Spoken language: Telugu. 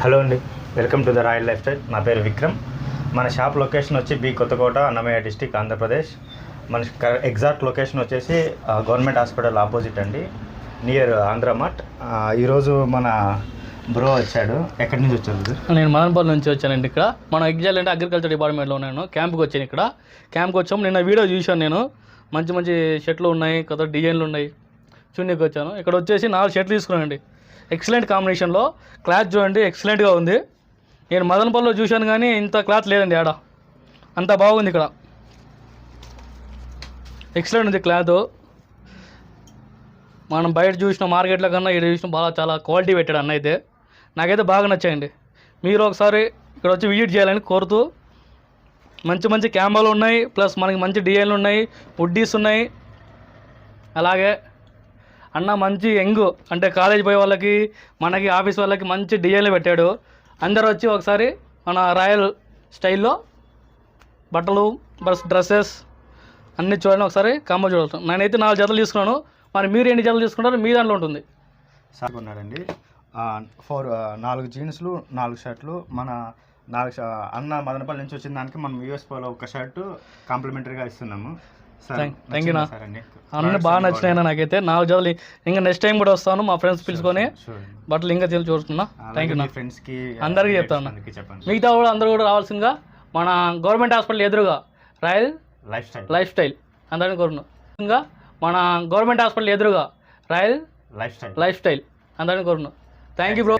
హలో అండి, welcome to the royal life style. నా పేరు విక్రమ్. మన షాప్ లొకేషన్ వచ్చి బి కొత్తకోట, అన్నమయ్య డిస్టిక్, ఆంధ్రప్రదేశ్. మన ఎగ్జాక్ట్ లొకేషన్ వచ్చేసి గవర్నమెంట్ హాస్పిటల్ ఆపోజిట్ అండి, నియర్ ఆంధ్రమట్. ఈరోజు మన బ్రో వచ్చాడు. ఎక్కడి నుంచి వచ్చాడు? నేను మదనపల్లి నుంచి వచ్చానండి. ఇక్కడ మనం ఎగ్జాక్ట్ అంటే అగ్రికల్చర్ డిపార్ట్మెంట్లో ఉన్నాను. క్యాంప్కి వచ్చాను. క్యాంప్కి వచ్చాము. నిన్న వీడియో చూశాను నేను. మంచి మంచి షర్ట్లు ఉన్నాయి, కొత్త డిజైన్లు ఉన్నాయి. చూడడానికి వచ్చాను. ఇక్కడ వచ్చేసి 4 షర్ట్లు తీసుకున్నానండి. ఎక్సలెంట్ కాంబినేషన్లో. క్లాత్ చూడండి, ఎక్సలెంట్గా ఉంది. నేను మదనపల్లిలో చూశాను కానీ ఇంత క్లాత్ లేదండి ఆడ. అంత బాగుంది ఇక్కడ. ఎక్సలెంట్ ఉంది క్లాత్. మనం బయట చూసిన మార్కెట్లో కన్నా ఇక్కడ చూసిన చాలా క్వాలిటీ పెట్టాడు అన్న. అయితే నాకైతే బాగా నచ్చాయండి. మీరు ఒకసారి ఇక్కడ వచ్చి విజిట్ చేయాలని కోరుతూ, మంచి మంచి క్యామెరాలు ఉన్నాయి, ప్లస్ మనకి మంచి డిజైన్లు ఉన్నాయి, వుడ్డీస్ ఉన్నాయి. అలాగే అన్న మంచి యంగ్ అంటే కాలేజ్ పోయే వాళ్ళకి, మనకి ఆఫీస్ వాళ్ళకి మంచి డిజైన్లు పెట్టాడు. అందరూ వచ్చి ఒకసారి మన రాయల్ స్టైల్లో బట్టలు, డ్రెస్సెస్ అన్నీ చూడండి. ఒకసారి కాంబో చూడవచ్చు. నేనైతే 4 జతలు తీసుకున్నాను. మరి మీరు ఎన్ని జతలు తీసుకుంటారో మీ దాంట్లో ఉంటుంది. సార్ ఉన్నాడండి. 4 జీన్స్లు, 4 షర్ట్లు. మన 4 అన్న మదనపల్లి నుంచి వచ్చిన దానికి మనం యూఎస్పోలో ఒక షర్టు కాంప్లిమెంటరీగా ఇస్తున్నాము. Thank you. అన్నీ బాగా నచ్చినాయి నాకైతే. 4 జతలు. ఇంకా నెక్స్ట్ టైం కూడా వస్తాను మా ఫ్రెండ్స్ పిలుచుకొని బట్టలు ఇంకా చూస్తున్నా. Thank you. నా ఫ్రెండ్స్కి అందరికీ చెప్తాను. మిగతా కూడా అందరూ కూడా రావాల్సిందిగా మన గవర్నమెంట్ హాస్పిటల్ ఎదురుగా రాయల్ లైఫ్ స్టైల్ అందరినీ కోరుతున్నాం. ఇంకా మన గవర్నమెంట్ హాస్పిటల్ ఎదురుగా రాయల్ లైఫ్ స్టైల్ అందరినీ కోరుతున్నాం. Thank you bro.